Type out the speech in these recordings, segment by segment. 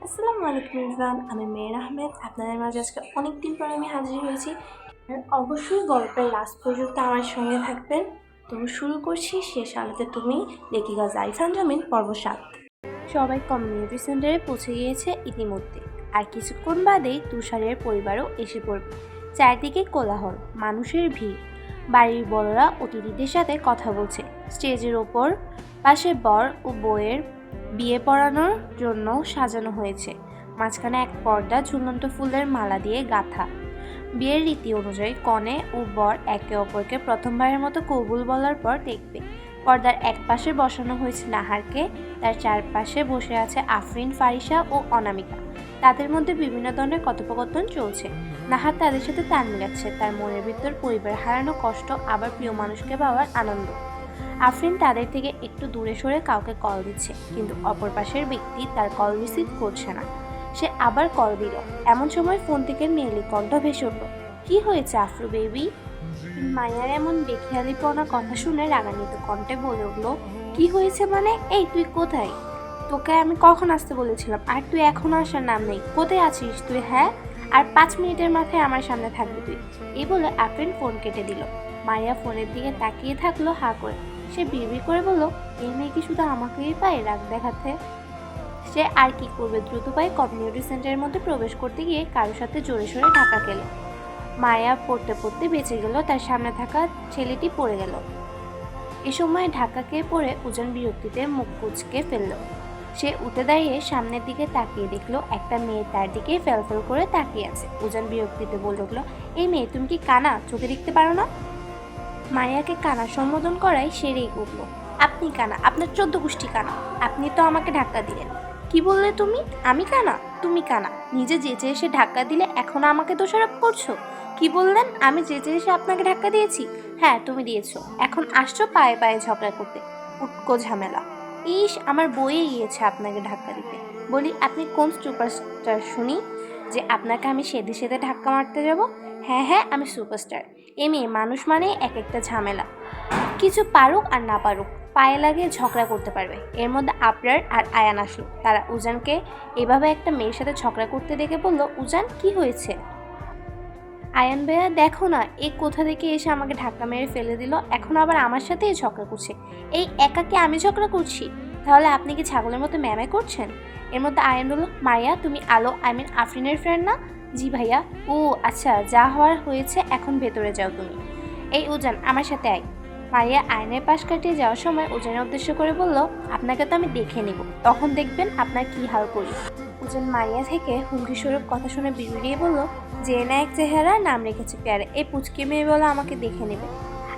আসসালামু আলাইকুম ইরফান, আমি মেয়ের আহমেদ। আপনাদের মাঝে আজকে অনেকদিন পর আমি হাজির হয়েছি। আর অবশ্যই গল্পের লাস্ট পর্যন্ত আমার সঙ্গে থাকবেন। তো শুরু করছি শেষ আলোতে তুমি, লেখিকা জাইফান জামিন, পর্ব 7। সবাই কমিউনিটি সেন্টারে পৌঁছে গিয়েছে ইতিমধ্যে, আর কিছুক্ষণ বাদেই তুষারের পরিবারও এসে পড়বে। চারদিকে কোলাহল, মানুষের ভিড়। বাড়ির বড়রা অতিথিদের সাথে কথা বলছে। স্টেজের ওপর পাশে বর ও বউয়ের বিয়ে পড়ানোর জন্য সাজানো হয়েছে। মাঝখানে এক পর্দা ঝুলন্ত ফুলের মালা দিয়ে গাঁথা। বিয়ের রীতি অনুযায়ী কনে ও বর একে অপরকে প্রথমবারের মতো কবুল বলার পর দেখবে। পর্দার এক পাশে বসানো হয়েছে নাহারকে, তার চারপাশে বসে আছে আফরিন, ফারিসা ও অনামিকা। তাদের মধ্যে বিভিন্ন ধরনের কথোপকথন চলছে। নাহার তাদের সাথে তাল মিলাচ্ছে, তার মনের ভিতর পরিবার হারানো কষ্ট, আবার প্রিয় মানুষকে পাওয়ার আনন্দ। আফরিন তাদের থেকে একটু দূরে সরে কাউকে কল দিচ্ছে, কিন্তু অপর পাশের ব্যক্তি তার কল রিসিভ করছে না। সে আবার কল দিল। এমন সময় ফোন থেকে মেয়েলি কণ্ঠ ভেসে উঠল, কি হয়েছে আফরু বেবি? মায়ার এমন বেখেয়ালিপনা কথা শুনে রাগান্বিত কণ্ঠে বলে উঠল, কি হয়েছে মানে? এই তুই কোথায়? তোকে আমি কখন আসতে বলেছিলাম, আর তুই এখনো আসার নাম নেই। কোথায় আছিস তুই? হ্যাঁ, আর 5 মিনিটের মাথায় আমার সামনে থাকবি তুই। এই বলে আফরিন ফোন কেটে দিল। মায়া ফোনের দিকে তাকিয়ে থাকলো হা করে। সে বিড়বিড় করে বলল, এই মেয়ে কি শুধু আমাকেই পায় রাগ দেখাতে? সে আর কি করবে, দ্রুত পায়ে কমিউনিটি সেন্টারের মধ্যে প্রবেশ করতে গিয়ে কারোর সাথে জোরে সোরে ধাক্কা খেল। মায়া পড়তে পড়তে বেঁচে গেল, তার সামনে থাকা ছেলেটি পড়ে গেল। এ সময় ধাক্কা খেয়ে পড়ে উজান বিরক্তিতে মুখ কুঁচকে ফেলল। সে উঠে দাঁড়িয়ে সামনের দিকে তাকিয়ে দেখলো একটা মেয়ে তার দিকে ফেলফেল করে তাকিয়ে আছে। উজান বিরক্তিতে বলে উঠল, এই মেয়ে তুমি কি কানা, চোখে দেখতে পারো না? মায়াকে কানা সম্বোধন করাই সে রেগে উঠল, আপনি কানা, আপনার 14 গোষ্ঠী কানা। আপনি তো আমাকে ধাক্কা দিলেন। কি বললে তুমি? আমি কানা? তুমি কানা। নিজে যেচে এসে ধাক্কা দিলে এখনো আমাকে দোষারোপ করছো? কি বললেন? আমি যেচে এসে আপনাকে ধাক্কা দিয়েছি? হ্যাঁ তুমি দিয়েছো। এখন আসছো পায়ে পায়ে ঝগড়া করতে। উটকো ঝামেলা। ইস, আমার বইয়ে গিয়েছে আপনাকে ধাক্কা দিতে। বলি, আপনি কোন সুপারস্টার শুনি যে আপনাকে আমি সেধে সেধে ধাক্কা মারতে যাব? হ্যাঁ হ্যাঁ, আমি সুপারস্টার। মেয়ে মানুষ মানে এক একটা ঝামেলা। কিছু পারুক আর না পারুক, পায়ে লাগিয়ে ঝগড়া করতে পারবে। এর মধ্যে আবরার আর আয়ান আসলো। তারা উজানকে এভাবে একটা মেয়ের সাথে ঝগড়া করতে দেখে বলল, উজান কি হয়েছে? আয়ান ভাইয়া দেখো না, এ কোথা থেকে এসে আমাকে ধাক্কা মেরে ফেলে দিল, এখন আবার আমার সাথেই ঝগড়া করছে। এই একা কি আমি ঝগড়া করছি? তাহলে আপনি কি ছাগলের মতো ম্যামে করছেন? এর মধ্যে আয়ান বলল, মারিয়া তুমি আলো আফরিনের ফ্রেন্ড না? জি ভাইয়া। ও আচ্ছা, যা হওয়ার হয়েছে, এখন ভেতরে যাও তুমি। এই উজান, আমার সাথে আয়। মারিয়া আয়নের পাশ কাটিয়ে যাওয়ার সময় উজানের উদ্দেশ্য করে বলল, আপনাকে তো আমি দেখে নিব, তখন দেখবেন আপনার কি হাল করি। উজান মারিয়া থেকে হুমকি স্বরূপ কথা শুনে বিড়বিড়িয়ে বলল, যে না এক চেহারা, নাম রেখেছে পেয়ারে, এই পুচকে মেয়ে বলে আমাকে দেখে নেবে।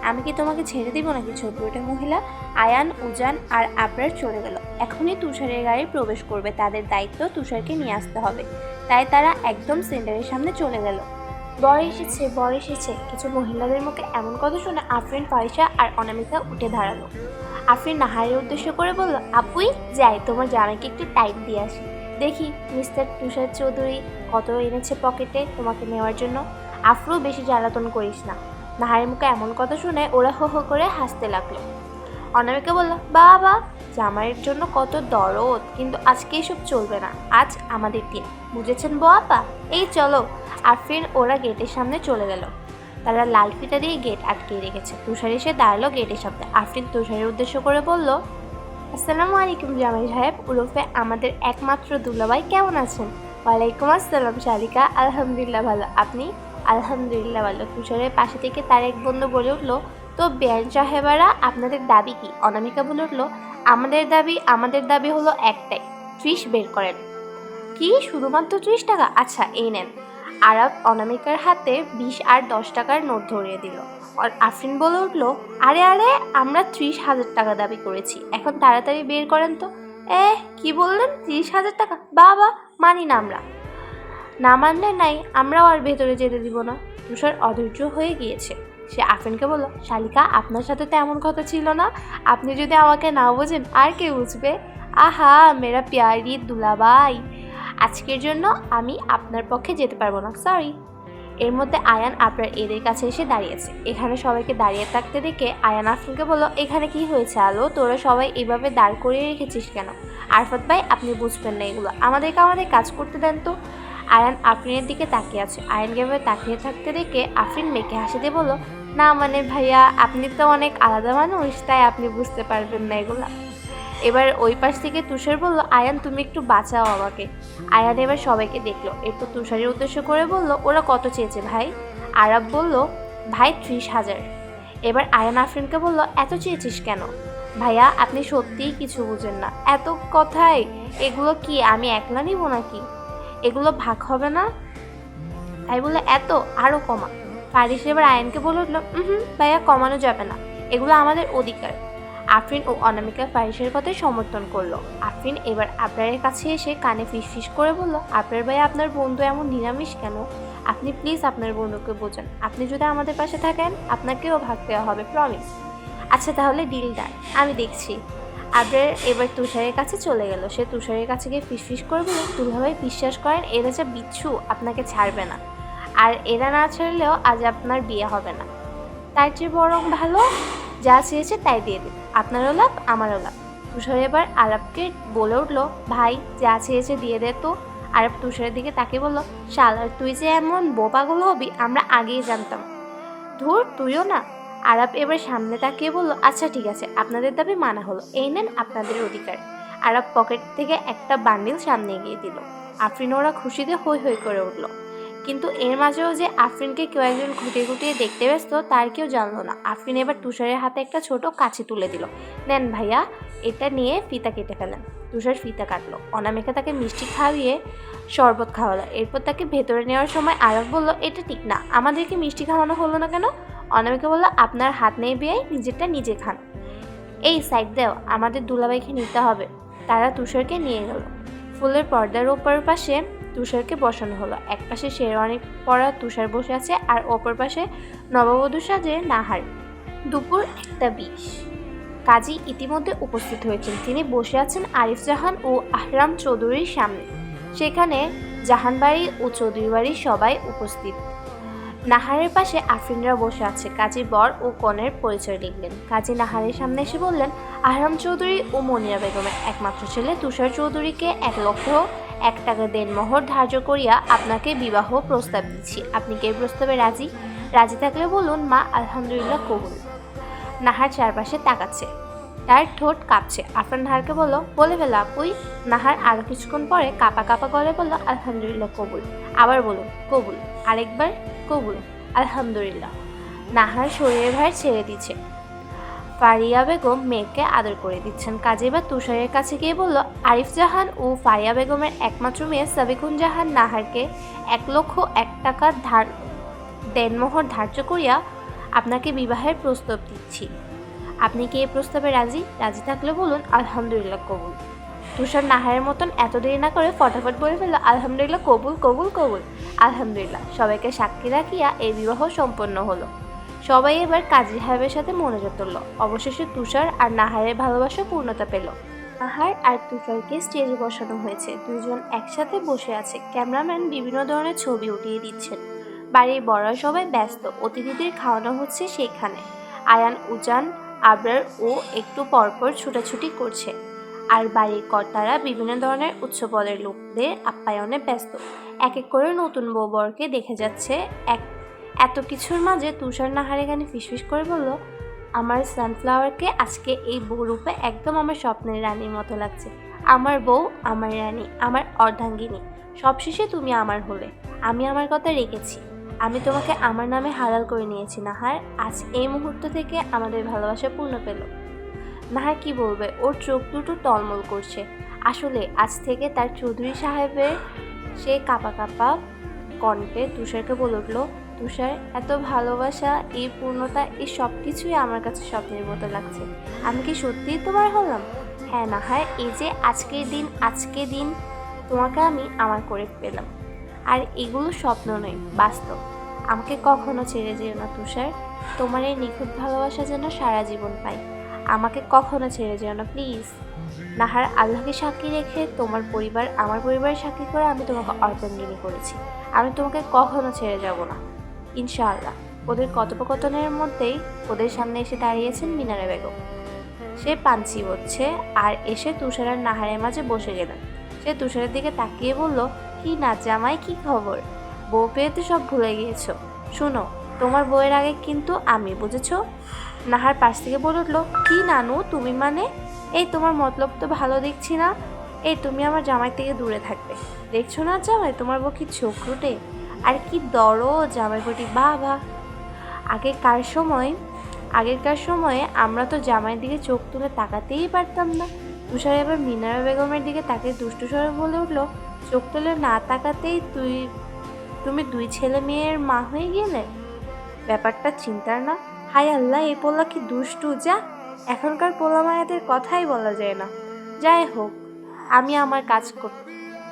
আমি কি তোমাকে ছেড়ে দিব নাকি ছোট একটা মহিলা? আয়ান, উজান আর আবরার চলে গেল। এখনই তুষারের গাড়ি প্রবেশ করবে, তাদের দায়িত্ব তুষারকে নিয়ে আসতে হবে। তাই তারা একদম সেন্টারের সামনে চলে গেল। বর এসেছে, বর এসেছে। কিছু মহিলাদের মুখে এমন কথা শুনে আফরিন, ফারিসা আর অনামিকা উঠে দাঁড়ালো। আফরিন নাহারের উদ্দেশ্য করে বলল, আপুই যাই, তোমার জামাইকে একটু টাইট দিয়ে আসি। দেখি মিস্টার তুষার চৌধুরী কত এনেছে পকেটে তোমাকে নেওয়ার জন্য। আফরু, বেশি জ্বালাতন করিস না। নাহারের মুখে এমন কথা শুনে ওরা হো হো করে হাসতে লাগলো। অনামিকা বলল, বাবা, জামাইয়ের জন্য কত দরদ, কিন্তু আজকে এসব চলবে না, আজ আমাদের দিন, বুঝেছেন আপা? এই চলো। আফরিন ওরা গেটের সামনে চলে গেল। তারা লাল ফিতা দিয়ে গেট আটকে রেখেছে। তুষার এসে দাঁড়ালো গেটের সামনে। আফরিন তুষারের উদ্দেশ্য করে বলল, আসসালামু আলাইকুম জামাই সাহেব, উরফে আমাদের একমাত্র দুলাভাই, কেমন আছেন? ওয়ালাইকুম আসসালাম শালিকা, আলহামদুলিল্লাহ ভালো, আপনি? আলহামদুলিল্লাহ ভালো। তুষারের পাশে থেকে তার এক বন্ধু বলে উঠলো, তো বেআইন সাহেবারা আপনাদের দাবি কি? অনামিকা বলে উঠলো, আমাদের দাবি হলো একটাই, 30 বের করেন। কি, শুধুমাত্র 30 টাকা? আচ্ছা এই নেন। আরাব অনামিকার হাতে 20 আর 10 টাকার নোট ধরিয়ে দিল। আর আফরিন বলে উঠলো, আরে আরে, আমরা 30,000 টাকা দাবি করেছি, এখন তাড়াতাড়ি বের করেন তো। কি বললেন? 30,000 টাকা? বাবা, মানি না আমরা। না মানলে নাই, আমরাও আর ভেতরে যেতে দিব না। তুষার অধৈর্য হয়ে গিয়েছে। সে আফরিনকে বলল, শালিকা, আপনার সাথে তো এমন কথা ছিল না, আপনি যদি আমাকে না বোঝেন আর কে বুঝবে? আহা মেরা প্যারি দুলাভাই, আজকের জন্য আমি আপনার পক্ষে যেতে পারবো না, সরি। এর মধ্যে আয়ান আবরার এদের কাছে এসে দাঁড়িয়েছে। এখানে সবাইকে দাঁড়িয়ে থাকতে দেখে আয়ান আফরিনকে বলল, এখানে কি হয়েছে আলো, তোরা সবাই এইভাবে দাঁড় করিয়ে রেখেছিস কেন? আরফাত ভাই, আপনি বুঝবেন না এগুলো, আমাদেরকে আমাদের কাজ করতে দেন তো। আয়ান আফরিনের দিকে তাকিয়ে আছে। আয়ানকে এভাবে তাকিয়ে থাকতে দেখে আফরিন মেয়েকে হাসি দিয়ে বলল, না মানে ভাইয়া, আপনি তো অনেক আলাদা মানুষ, তাই আপনি বুঝতে পারবেন না এগুলা। এবার ওই পাশ থেকে তুষার বলল, আয়ান তুমি একটু বাঁচাও আমাকে। আয়ান এবার সবাইকে দেখলো, এরপর তুষারের উদ্দেশ্য করে বলল, ওরা কত চেয়েছে ভাই? আরাব বলল, ভাই 30,000। এবার আয়ান আফরিনকে বলল, এত চেয়েছিস কেন? ভাইয়া, আপনি সত্যিই কিছু বুঝেন না, এত কথায় এগুলো কি আমি একলা নিব নাকি? এগুলো ভাগ হবে না? তাই বলে এত, আরও কমা। ফারিস এবার আয়ানকে বলে উঠল, ভাইয়া কমানো যাবে না, এগুলো আমাদের অধিকার। আফরিন ও অনামিকা ফারিসের কথায় সমর্থন করলো। আফরিন এবার আবরারের কাছে এসে কানে ফিসফিস করে বলল, আবরার ভাই, আপনার বন্ধু এমন নিরামিষ কেন? আপনি প্লিজ আপনার বন্ধুকে বোঝান, আপনি যদি আমাদের পাশে থাকেন আপনাকেও ভাগ দেওয়া হবে, প্রমিস। আচ্ছা তাহলে ডিল ডান, আমি দেখছি। আবরার এবার তুষারের কাছে চলে গেল। সে তুষারের কাছে গিয়ে ফিসফিস করে বলল, দুলাভাই বিশ্বাস করেন, এরা যা বিচ্ছু, আপনাকে ছাড়বে না। আর এরা না ছাড়লেও আজ আপনার বিয়ে হবে না। তার চেয়ে বরং ভালো, যা চেয়েছে তাই দিয়ে দিন, আপনারও লাভ আমারও লাভ। তুষার এবার আরবকে বলে উঠলো, ভাই যা চেয়েছে দিয়ে দে তো। আরব তুষারের দিকে তাকে বলল, শালার তুই যে এমন বোপাগুলো হবি আমরা আগেই জানতাম। ধুর, তুইও না। আরব এবার সামনে তাকিয়ে বলল, আচ্ছা ঠিক আছে, আপনাদের দাবি মানা হলো, এই নেন আপনাদের অধিকার। আরব পকেট থেকে একটা বান্ডিল সামনে এগিয়ে দিল। আফরিন ওরা খুশিতে হৈ হৈ করে উঠল। কিন্তু এর মাঝেও যে আফরিনকে কেউ একজন খুঁটিয়ে খুঁটিয়ে দেখতে ব্যস্ত তার কেউ জানলো না। আফরিন এবার তুষারের হাতে একটা ছোট কাঁচি তুলে দিল, নেন ভাইয়া, এটা নিয়ে ফিতা কেটে ফেলেন। তুষার ফিতা কাটলো। অনামিকা তাকে মিষ্টি খাওয়িয়ে শরবত খাওয়ালো। এরপর তাকে ভেতরে নেওয়ার সময় আরব বলল, এটা ঠিক না, আমাদেরকে মিষ্টি খাওয়ানো হলো না কেন? অনামিকা বলল, আপনার হাত নেই বিয়ে, নিজেরটা নিজে খান। এই সাইড দেও, আমাদের দুলাভাইকে নিতে হবে। তারা তুষারকে নিয়ে গেল। ফুলের পর্দার ওপর পাশে তুষারকে বসানো হলো। এক পাশে শেরওয়ানি পরা তুষার বসে আছে, আর অপর পাশে নববধূ সাজে নাহার। দুপুর 1:20। কাজী ইতিমধ্যে উপস্থিত হয়েছেন। তিনি বসে আছেন আরিফ জাহান ও আহরাম চৌধুরীর সামনে। সেখানে জাহানবাড়ি ও চৌধুরী বাড়ির সবাই উপস্থিত। নাহারের পাশে আফরিনরা বসে আছে। কাজী বর ও কনের পরিচয় লিখলেন। কাজী নাহারের সামনে এসে বললেন, আহরাম চৌধুরী ও মনিরা বেগমের একমাত্র ছেলে তুষার চৌধুরীকে 1,01,000 টাকা দেনমোহর ধার্য করিয়া আপনাকে বিবাহ প্রস্তাব দিচ্ছি। আপনি কি এই প্রস্তাবে রাজি? রাজি থাকলে বলুন, মা আলহামদুলিল্লাহ কবুল। নাহার চারপাশে তাকাচ্ছে, তার ঠোঁট কাঁপছে। আফরান নাহারকে বলল, বলে ফেলো আপুই। নাহার আরো কিছুক্ষণ পরে কাঁপা কাঁপা গলে বলল, আলহামদুলিল্লাহ কবুল। আবার বলুন, কবুল। আরেকবার, কবুল। আলহামদুলিল্লাহ। নাহার শরীরের ভার ছেড়ে দিচ্ছে। ফারিয়া বেগম মেয়েকে আদর করে দিচ্ছেন। কাজী বা তুষারের কাছে গিয়ে বলল, আরিফ জাহান ও ফারিয়া বেগমের একমাত্র মেয়ে সাবিকুন জাহান নাহারকে 1,01,000 টাকা দেনমোহর ধার্য করিয়া আপনাকে বিবাহের প্রস্তাব দিচ্ছি। আপনি কি এই প্রস্তাবে রাজি? রাজি থাকলে বলুন, আলহামদুলিল্লাহ কবুল। তুষার নাহারের মতন এত দেরি না করে ফটাফট বলে ফেলল, আলহামদুলিল্লাহ কবুল কবুল কবুল। আলহামদুলিল্লাহ। সবাইকে সাক্ষী রাখিয়া এই বিবাহ সম্পন্ন হলো। সবাই এবার কাজী সাহেবের সাথে মনোযোগ তুলল। অবশেষে তুষার আর নাহারের ভালোবাসা পূর্ণতা পেল। নাহার আর তুষারকে স্টেজে বসানো হয়েছে। দুজন একসাথে বসে আছে। ক্যামেরাম্যান বিভিন্ন ধরনের ছবি উঠিয়ে দিচ্ছেন। বাড়ির বড়রা সবাই ব্যস্ত। অতিথিদের খাওয়ানো হচ্ছে সেখানে। আয়ান, উজান, আবরার ও একটু পরপর ছুটাছুটি করছে। আর বাড়ির কর্তারা বিভিন্ন ধরনের উচ্চপদের লোকদের আপ্যায়নে ব্যস্ত। এক এক করে নতুন বউ বরকে দেখে যাচ্ছে। এত কিছুর মাঝে তুষার নাহার এখানে ফিসফিস করে বলল, আমার সানফ্লাওয়ারকে আজকে এই বউ রূপে একদম আমার স্বপ্নের রানীর মতো লাগছে। আমার বউ, আমার রানী, আমার অর্ধাঙ্গিনী, সবশেষে তুমি আমার হলে। আমি আমার কথা রেখেছি। আমি তোমাকে আমার নামে হালাল করে নিয়েছি নাহার। আজ এই মুহূর্ত থেকে আমাদের ভালোবাসা পূর্ণ পেল। নাহার কি বলবে, ওর চোখ দুটো টলমল করছে। আসলে আজ থেকে তার চৌধুরী সাহেবের সে কাঁপা কাঁপা কণ্ঠে তুষারকে বলে উঠল, তুষার, এত ভালোবাসা, এই পূর্ণতা, এই সব কিছুই আমার কাছে স্বপ্নের মতো লাগছে। আমি কি সত্যিই তোমার হলাম? হ্যাঁ নাহার, এই যে আজকে দিন তোমাকে আমি আমার করে পেলাম। আর এগুলো স্বপ্ন নয়, বাস্তব। আমাকে কখনো ছেড়ে যেও না তুষার। তোমার এই নিখুঁত ভালোবাসা যেন সারা জীবন পাই। আমাকে কখনো ছেড়ে যেও না প্লিজ। নাহার, আল্লাহকে সাক্ষী রেখে তোমার পরিবার আমার পরিবারের সাক্ষী করে আমি তোমাকে অর্ধাঙ্গিনী করেছি। আমি তোমাকে কখনো ছেড়ে যাব না ইনশাআল্লাহ। ওদের কথোপকথনের মধ্যেই ওদের সামনে এসে দাঁড়িয়েছেন মিনারা বেগম। সে পাঞ্চি হচ্ছে আর এসে তুষার আর নাহারের মাঝে বসে গেলেন। সে তুষারের দিকে তাকিয়ে বলল, কি না জামাই, কি খবর? বউ পেয়ে তো সব ভুলে গিয়েছো। শুনো, তোমার বউয়ের আগে কিন্তু আমি, বুঝেছো? নাহার পাশ থেকে বলে উঠলো, কি নানু তুমি মানে? এই তোমার মতলব তো ভালো দেখছি না। এই তুমি আমার জামাই থেকে দূরে থাকবে। দেখছো না জামাই, তোমার বউ কি চোখ রুটে, আর কি দরদ জামাই প্রতি। বাবা, আগেরকার সময়ে আমরা তো জামাইয়ের দিকে চোখ তুলে তাকাতেই পারতাম না। তুষার এবার মিনারা বেগমের দিকে তাকে দুষ্টু স্বরে বলে উঠলো, চোখ তুলে না তাকাতেই তুমি দুই ছেলে মেয়ের মা হয়ে গেলে? ব্যাপারটা চিন্তার না? হায় আল্লাহ, এই পোলা কি দুষ্টু! যা, এখনকার পোলা মায়াদের কথাই বলা যায় না। যাই হোক, আমি আমার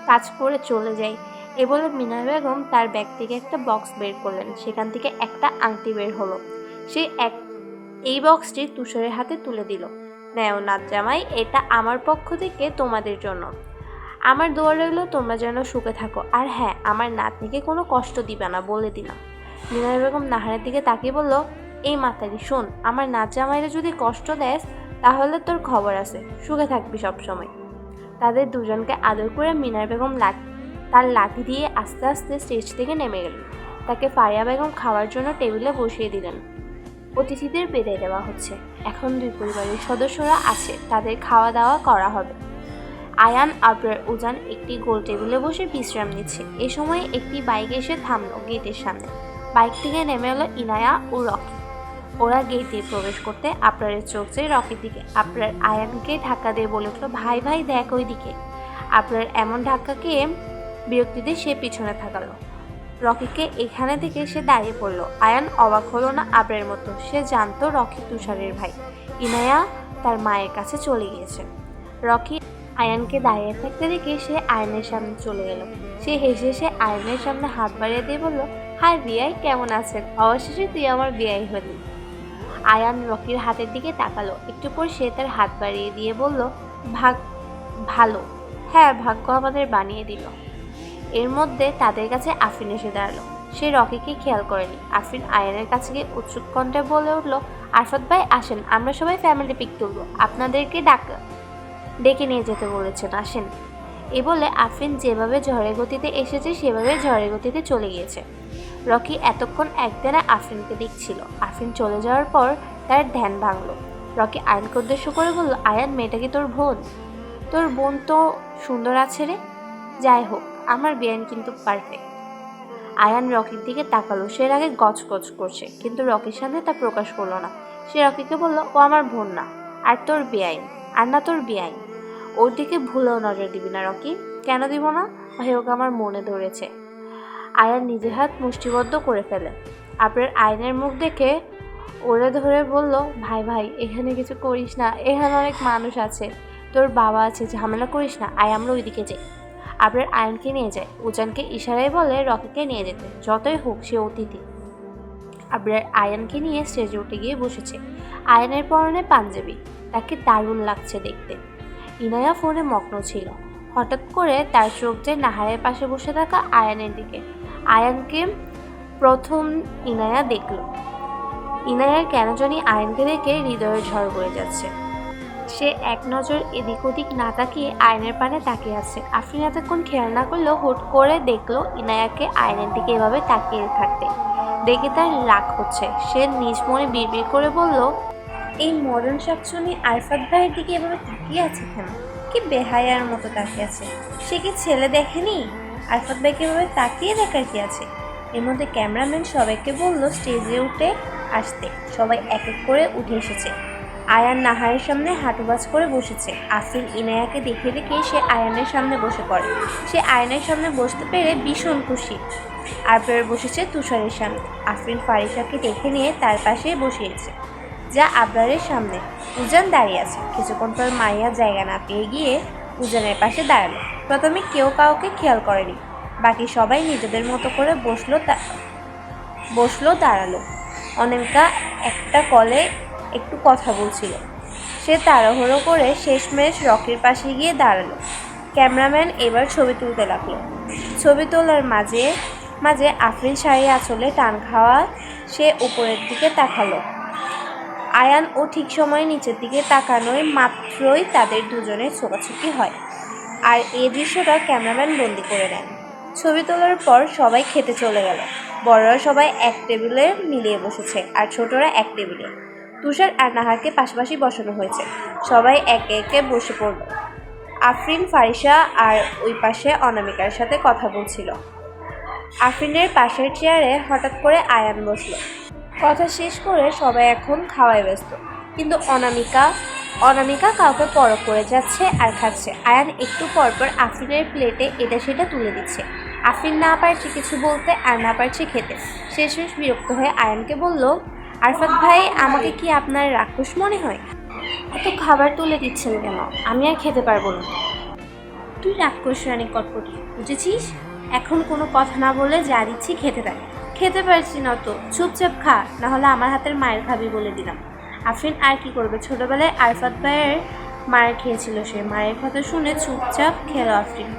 কাজ করে চলে যাই। এ বলে মিনারা বেগম তার ব্যাগ থেকে একটা বক্স বের করলেন। সেখান থেকে একটা আংটি বের হলো। এই বক্সটি তুষারের হাতে তুলে দিল। নেও নাত জামাই, এটা আমার পক্ষ থেকে তোমাদের জন্য। আমার দোয়া রইল তোমরা যেন সুখে থাকো, আর হ্যাঁ, আমার নাতনিকে কোনো কষ্ট দিবে না, বলে দিলাম। মিনারা বেগম নাহারের দিকে তাকিয়ে বলল, এই মাতারি শোন, আমার নাত জামাইরা যদি কষ্ট দেয় তাহলে তোর খবর আছে, সুখে থাকবি সবসময়। তাদের দুজনকে আদর করে মিনারা বেগম তার লাঠি দিয়ে আস্তে আস্তে স্টেজ থেকে নেমে গেলেন। তাকে ফারিয়া বেগম খাওয়ার জন্য টেবিলে বসিয়ে দিলেন। অতিথিদের বিদায় দেওয়া হচ্ছে। এখন দুই পরিবারের সদস্যরা আছে, তাদের খাওয়া দাওয়া করা হবে। আয়ান, আবরার, উজান একটি গোল টেবিলে বসে বিশ্রাম নিচ্ছে। এ সময় একটি বাইক এসে থামলো গেটের সামনে। বাইক থেকে নেমে এলো ইনায়া ও রকি। ওরা গেট দিয়ে প্রবেশ করতে আবরারের চোখ যায় রকির দিকে। আবরার আয়ানকে ধাক্কা দিয়ে বলে উঠলো, ভাই ভাই দেখ ওই দিকে। আবরার এমন ধাক্কাকে বিরক্তিতে সে পিছনে থাকালো। রকিকে এখানে থেকে সে দাঁড়িয়ে পড়লো। আয়ান অবাক হলো না আবরারের মতো। সে জানতো রকি তুষারের ভাই। ইনায়া তার মায়ের কাছে চলে গিয়েছে। রকি আয়ানকে দাঁড়িয়ে থাকতে দেখে সে আয়নের সামনে চলে গেল। সে হেসে হেসে আয়নের সামনে হাত বাড়িয়ে দিয়ে বলল, হাই বিয়াই, কেমন আছেন? অবশেষে তুই আমার বিয়াই হলি। আয়ান রকির হাতের দিকে তাকালো। একটু পর সে তার হাত বাড়িয়ে দিয়ে বলল, ভালো। হ্যাঁ, ভাগ্য আমাদের বানিয়ে দিল। এর মধ্যে তাদের কাছে আফরিন এসে দাঁড়ালো। সে রকিকে খেয়াল করেনি। আফরিন আয়ানের কাছে গিয়ে উৎসুক কণ্ঠে বলে উঠল, আরফাত ভাই আসেন, আমরা সবাই ফ্যামিলি পিক তুলব, আপনাদেরকে ডেকে নিয়ে যেতে বলেছেন, আসেন। এ বলে আফরিন যেভাবে ঝড়ের গতিতে এসেছে সেভাবে ঝড়ের গতিতে চলে গিয়েছে। রকি এতক্ষণ একদিনে আফরিনকে দেখছিল। আফরিন চলে যাওয়ার পর তার ধ্যান ভাঙল। রকি আয়ানকে উদ্দেশ্য করে বলল, আয়ান, মেয়েটা কি তোর বোন? তোর বোন তো সুন্দর আছে রে। যাই হোক, আমার বেআইন কিন্তু পারফেক্ট। আয়ান রকির দিকে তাকালো। সে আগে গজগজ করছে, কিন্তু রকির সামনে তা প্রকাশ করলো না। সে রকিকে বলল, ও আমার বোন না, আর তোর বেআইন, আর না তোর বেআইন। ওর দিকে ভুলেও নজর দিবি না রকি। কেন দিব না ভাই? ওকে আমার মনে ধরেছে। আয়ান নিজের হাত মুষ্টিবদ্ধ করে ফেলে। আপনার আয়নের মুখ দেখে ওরে ধরে বলল, ভাই ভাই, এখানে কিছু করিস না, এখানে অনেক মানুষ আছে, তোর বাবা আছে, ঝামেলা করিস না, আয় আমরা ওইদিকে যাই। আপনার আয়নকে নিয়ে যায়। উজানকে ইশারায় বলে রকিকে নিয়ে যেতে, যতই হোক সে অতিথি। আপনার আয়ানকে নিয়ে স্টেজে উঠে গিয়ে বসেছে। আয়ানের পরনে পাঞ্জাবি, তাকে দারুণ লাগছে দেখতে। ইনায়া ফোনে মগ্ন ছিল। হঠাৎ করে তার চোখ যায় নাহারের পাশে বসে থাকা আয়ানের দিকে। আয়ানকে প্রথম ইনায়া দেখল। ইনায়ার কেন জানি আয়ানকে দেখে হৃদয়ের ঝড় বয়ে যাচ্ছে। সে এক নজর এদিক ওদিক না তাকিয়ে আয়নের পানে তাকিয়ে আছে। আফরিন এতক্ষণ খেয়াল না করলেও হুট করে দেখলো ইনায়াকে আয়নের দিকে এভাবে তাকিয়ে থাকতে দেখে তার রাগ হচ্ছে। সে নিজ মনে বিড়বিড় করে বলল, এই মরণ শাকচুনি আরফাত ভাইয়ের দিকে এভাবে তাকিয়ে আছে কেন? কি বেহায়ার মতো তাকিয়ে আছে। সে কি ছেলে দেখেনি? আরফাত ভাইকে এভাবে তাকিয়ে দেখার কি আছে? এর মধ্যে ক্যামেরাম্যান সবাইকে বলল স্টেজে উঠে আসতে। সবাই এক এক করে উঠে এসেছে। আয়ান নাহারের সামনে হাঁটুবাজ করে বসেছে। আফরিন ইনায়াকে দেখে দেখে সে আয়ানের সামনে বসে পড়ে। সে আয়নের সামনে বসতে পেরে ভীষণ খুশি। আরফার বসেছে তুষারের সামনে। আফরিন ফারিসাকে দেখে নিয়ে তার পাশে বসিয়েছে, যা আবরারের সামনে। উজান দাঁড়িয়ে আছে। কিছুক্ষণ পর মাইয়া জায়গা না পেয়ে গিয়ে উজানের পাশে দাঁড়ালো। প্রথমে কেউ কাউকে খেয়াল করেনি, বাকি সবাই নিজেদের মতো করে বসলো দাঁড়ালো। অনেকা একটা কলে একটু কথা বলছিল। সে তাড়াহুড়ো করে শেষমেশ রকির পাশে গিয়ে দাঁড়ালো। ক্যামেরাম্যান এবার ছবি তুলতে লাগলো। ছবি তোলার মাঝে মাঝে আফরিন শাড়ি আঁচলে টান খাওয়া সে উপরের দিকে তাকালো। আয়ান ও ঠিক সময়ে নিচের দিকে তাকানোর মাত্রই তাদের দুজনের ছোটাছুটি হয়, আর এই দৃশ্যটা ক্যামেরাম্যান বন্দি করে নেন। ছবি তোলার পর সবাই খেতে চলে গেল। বড়রা সবাই এক টেবিলে মিলিয়ে বসেছে আর ছোটরা এক টেবিলে। তুষার আর নাহারকে পাশাপাশি বসানো হয়েছে। সবাই একে একে বসে পড়ল। আফরিন, ফারিসা আর ওই পাশে অনামিকার সাথে কথা বলছিল। আফরিনের পাশের চেয়ারে হঠাৎ করে আয়ান বসলো। কথা শেষ করে সবাই এখন খাওয়ায় ব্যস্ত, কিন্তু অনামিকা কাউকে পরখ করে যাচ্ছে আর খাচ্ছে। আয়ান একটু পরপর আফরিনের প্লেটে এটা সেটা তুলে দিচ্ছে। আফরিন না পারছে কিছু বলতে আর না পারছে খেতে। শেষমেশ বিরক্ত হয়ে আয়ানকে বলল, আরফাত ভাই, আমাকে কি আপনার রাক্ষস মনে হয়? এত খাবার তুলে দিচ্ছেন কেন? আমি আর খেতে পারবো না। তুই রাক্ষস রানী কটকটি, বুঝেছিস? এখন কোনো কথা না বলে যা দিচ্ছি খেতে থাক। খেতে পারছি না তো, চুপচাপ খা, না হলে আমার হাতের মায়ের খাবি বলে দিলাম। আফরিন আর কি করবে, ছোটবেলায় আরফাত ভাইয়ের মায়ের খেয়েছিল সে। মায়ের কথা শুনে চুপচাপ খেলো আফরিন।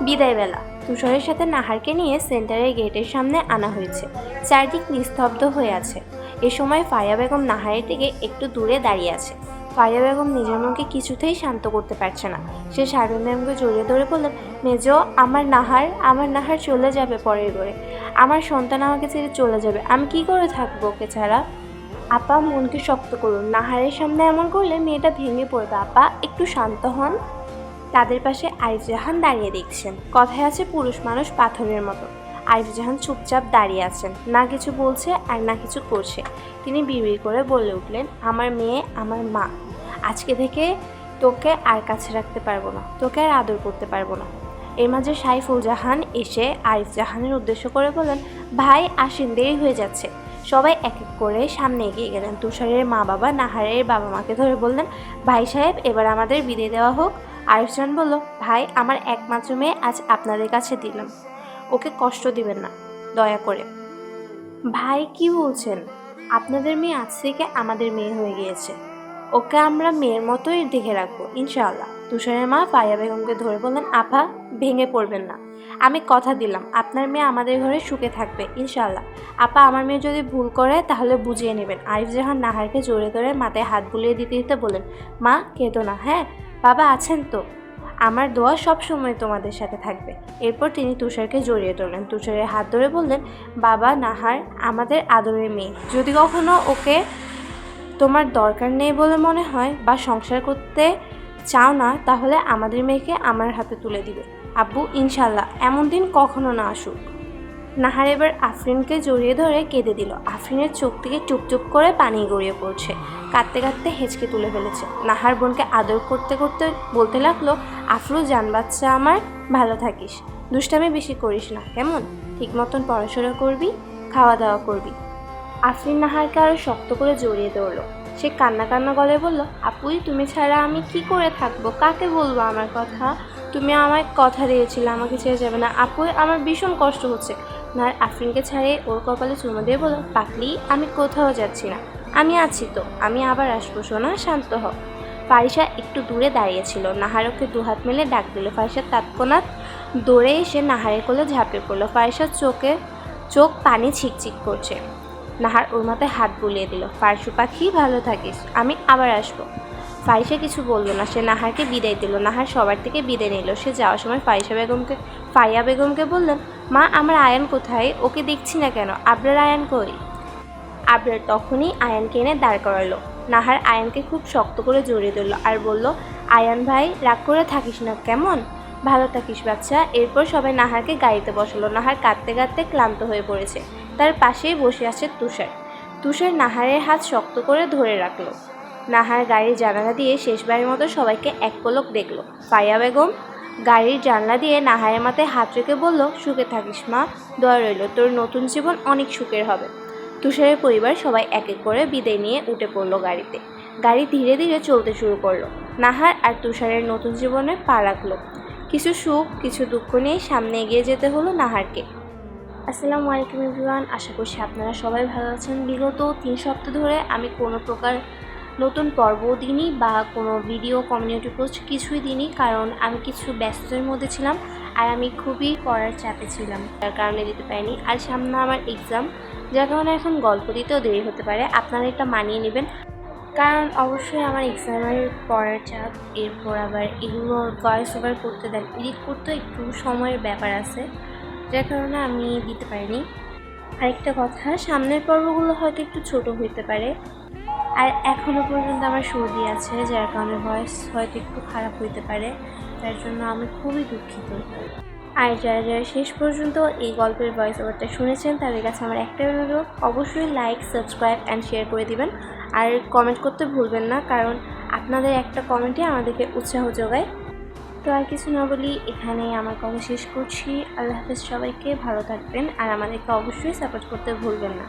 বিদায়বেলা তুষারের সাথে নাহারকে নিয়ে সেন্টারের গেটের সামনে আনা হয়েছে। চারদিক নিস্তব্ধ হয়ে আছে। এ সময় ফারিয়া বেগম নাহারের দিকে একটু দূরে দাঁড়িয়ে আছে। ফারিয়া বেগম নিজের মনকে কিছুতেই শান্ত করতে পারছে না। সে শারমিন ম্যামকে জড়িয়ে ধরে বললেন, মেজো, আমার নাহার চলে যাবে পরের ঘরে। আমার সন্তান আমাকে ছেড়ে চলে যাবে। আমি কি করে থাকবো ওকে ছাড়া? আপা, মনকে শক্ত করুন। নাহারের সামনে এমন করলে মেয়েটা ভেঙে পড়বে। আপা, একটু শান্ত হন। তাদের পাশে আরিফ জাহান দাঁড়িয়ে দেখছেন। কথায় আছে, পুরুষ মানুষ পাথরের মতো। আরিফ জাহান চুপচাপ দাঁড়িয়ে আছেন, না কিছু বলছে আর না কিছু করছে। তিনি বিড়বিড় করে বলে উঠলেন, আমার মেয়ে, আমার মা। আজকে থেকে তোকে আর কাছে রাখতে পারবো না, তোকে আর আদর করতে পারবো না। এর মাঝে সাইফুল জাহান এসে আরিফ জাহানের উদ্দেশ্য করে বললেন, ভাই আসেন, দেরি হয়ে যাচ্ছে। সবাই এক এক করে সামনে এগিয়ে গেলেন। তুষারের মা বাবা নাহারের বাবা মাকে ধরে বললেন, ভাই সাহেব, এবার আমাদের বিদায় দেওয়া হোক। আরিফ জাহান বলল, ভাই, আমার একমাত্র মেয়ে আজ আপনাদের কাছে দিলাম, ওকে কষ্ট দিবেন না দয়া করে। ভাই, কি বলছেন? আপনাদের মেয়ে আজ থেকে আমাদের মেয়ে হয়ে গিয়েছে। ওকে আমরা মেয়ের মতোই দেখে রাখবো ইনশাআল্লাহ। তুষারের মা ফারিয়া বেগমকে ধরে বললেন, আপা, ভেঙে পড়বেন না। আমি কথা দিলাম আপনার মেয়ে আমাদের ঘরে সুখে থাকবে ইনশাআল্লাহ। আপা, আমার মেয়ে যদি ভুল করে তাহলে বুঝিয়ে নেবেন। আরিফ জাহান নাহারকে জোরে ধরে মাথায় হাত বুলিয়ে দিতে দিতে বলেন, মা, কেঁদো না, হ্যাঁ? বাবা আছেন তো? আমার দোয়া সব সময় তোমাদের সাথে থাকবে। এরপর তিনি তুষারকে জড়িয়ে ধরলেন। তুষারের হাত ধরে বললেন, বাবা, নাহার আমাদের আদরের মেয়ে। যদি কখনো ওকে তোমার দরকার নেই বলে মনে হয় বা সংসার করতে চাও না, তাহলে আমাদের মেয়েকে আমার হাতে তুলে দিবে। আব্বু, ইনশাল্লাহ এমন দিন কখনো না আসুক। নাহার এবার আফরিনকে জড়িয়ে ধরে কেঁদে দিল। আফরিনের চোখ থেকে টুপটুপ করে পানি গড়িয়ে পড়ছে। কাঁদতে কাঁদতে হেঁচকে তুলে ফেলেছে। নাহার বোনকে আদর করতে করতে বলতে লাগলো, আফরু, জান বাচ্চা আমার, ভালো থাকিস, দুষ্টামি বেশি করিস না কেমন? ঠিক মতন পড়াশোনা করবি, খাওয়া দাওয়া করবি। আফরিন নাহারকে আরও শক্ত করে জড়িয়ে ধরলো। সে কান্না কান্না গলায় বলল, আপুই, তুমি ছাড়া আমি কি করে থাকবো? কাকে বলবো আমার কথা? তুমি আমায় কথা দিয়েছিলে আমাকে ছেড়ে যাবে না। আপুই, আমার ভীষণ কষ্ট হচ্ছে। নাহার আফরিনকে ছাড়িয়ে ওর কপালে চুমো দিয়ে বলল, পাকলি, আমি কোথাও যাচ্ছি না, আমি আছি তো, আমি আবার আসবো সোনা, শান্ত হও। ফারিসা একটু দূরে দাঁড়িয়েছিল। নাহার ওকে দুহাত মেলে ডাক দিল। ফারিসা তৎক্ষণাৎ দৌড়ে এসে নাহারের কোলে ঝাঁপিয়ে পড়ল। ফারিসার চোখ পানি ছিকচিক করছে। নাহার ওর মাথায় হাত বুলিয়ে দিল। ফারসু পাখি, ভালো থাকিস, আমি আবার আসবো। ফারিসা কিছু বলল না। সে নাহারকে বিদায় দিল। নাহার সবার থেকে বিদায় নিল। সে যাওয়ার সময় ফারিয়া বেগমকে বললেন, মা, আমার আয়ান কোথায়? ওকে দেখছি না কেন? আবরার আয়ান কই? আবরার তখনই আয়ানকে এনে দাঁড় করালো। নাহার আয়ানকে খুব শক্ত করে জড়িয়ে ধরল আর বলল, আয়ান ভাই, রাগ করে থাকিস না কেমন? ভালো থাকিস বাচ্চা। এরপর সবাই নাহারকে গাড়িতে বসালো। নাহার কাঁদতে কাঁদতে ক্লান্ত হয়ে পড়েছে। তার পাশেই বসে আছে তুষার নাহারের হাত শক্ত করে ধরে রাখলো। নাহার গাড়ির জানালা দিয়ে শেষবারের মতো সবাইকে এক পলক দেখল। ফারিয়া বেগম গাড়ির জানলা দিয়ে নাহারের মাথায় হাত রেখে বলল, সুখে থাকিস মা, দোয়া রইল, তোর নতুন জীবন অনেক সুখের হবে। তুষারের পরিবার সবাই এক এক করে বিদায় নিয়ে উঠে পড়ল গাড়িতে। গাড়ি ধীরে ধীরে চলতে শুরু করলো। নাহার আর তুষারের নতুন জীবনে পা রাখল। কিছু সুখ, কিছু দুঃখ নিয়ে সামনে এগিয়ে যেতে হলো নাহারকে। আসসালামু আলাইকুম এভরিওয়ান, আশা করছি আপনারা সবাই ভালো আছেন। বিগত 3 সপ্তাহ ধরে আমি কোনো প্রকার নতুন পর্বও দিইনি বা কোনো ভিডিও কমিউনিটি পোস্ট কিছুই দিইনি, কারণ আমি কিছু ব্যস্ততার মধ্যে ছিলাম আর আমি খুবই পড়ার চাপে ছিলাম, তার কারণে দিতে পারিনি। আর সামনে আমার এক্সাম, যার কারণে এখন গল্প দিতেও দেরি হতে পারে, আপনারা এটা মানিয়ে নেবেন। কারণ অবশ্যই আমার এক্সামের পড়ার চাপ, এরপর আবার এগুলো ভয়েস ওভার করতে দেন, এডিট করতে একটু সময়ের ব্যাপার আছে, যার কারণে আমি দিতে পারিনি। আরেকটা কথা, সামনের পর্বগুলো হয়তো একটু ছোট হইতে পারে, আর এখনও পর্যন্ত আমার সর্দি আছে, যার কারণে ভয়েস হয়তো একটু খারাপ হইতে পারে, তার জন্য আমি খুবই দুঃখিত। আর যারা যারা শেষ পর্যন্ত এই গল্পের ভয়েস ওভারটা শুনেছেন, তাদের কাছে আমার একটাই অনুরোধ, অবশ্যই লাইক, সাবস্ক্রাইব অ্যান্ড শেয়ার করে দিবেন। আর কমেন্ট করতে ভুলবেন না, কারণ আপনাদের একটা কমেন্টে আমাদেরকে উৎসাহ যোগায়। তো আর কিছু না বলি, এখানেই আমার কথা শেষ করছি। আল্লাহ হাফেজ, সবাইকে ভালো থাকবেন আর আমাদেরকে অবশ্যই সাপোর্ট করতে ভুলবেন না।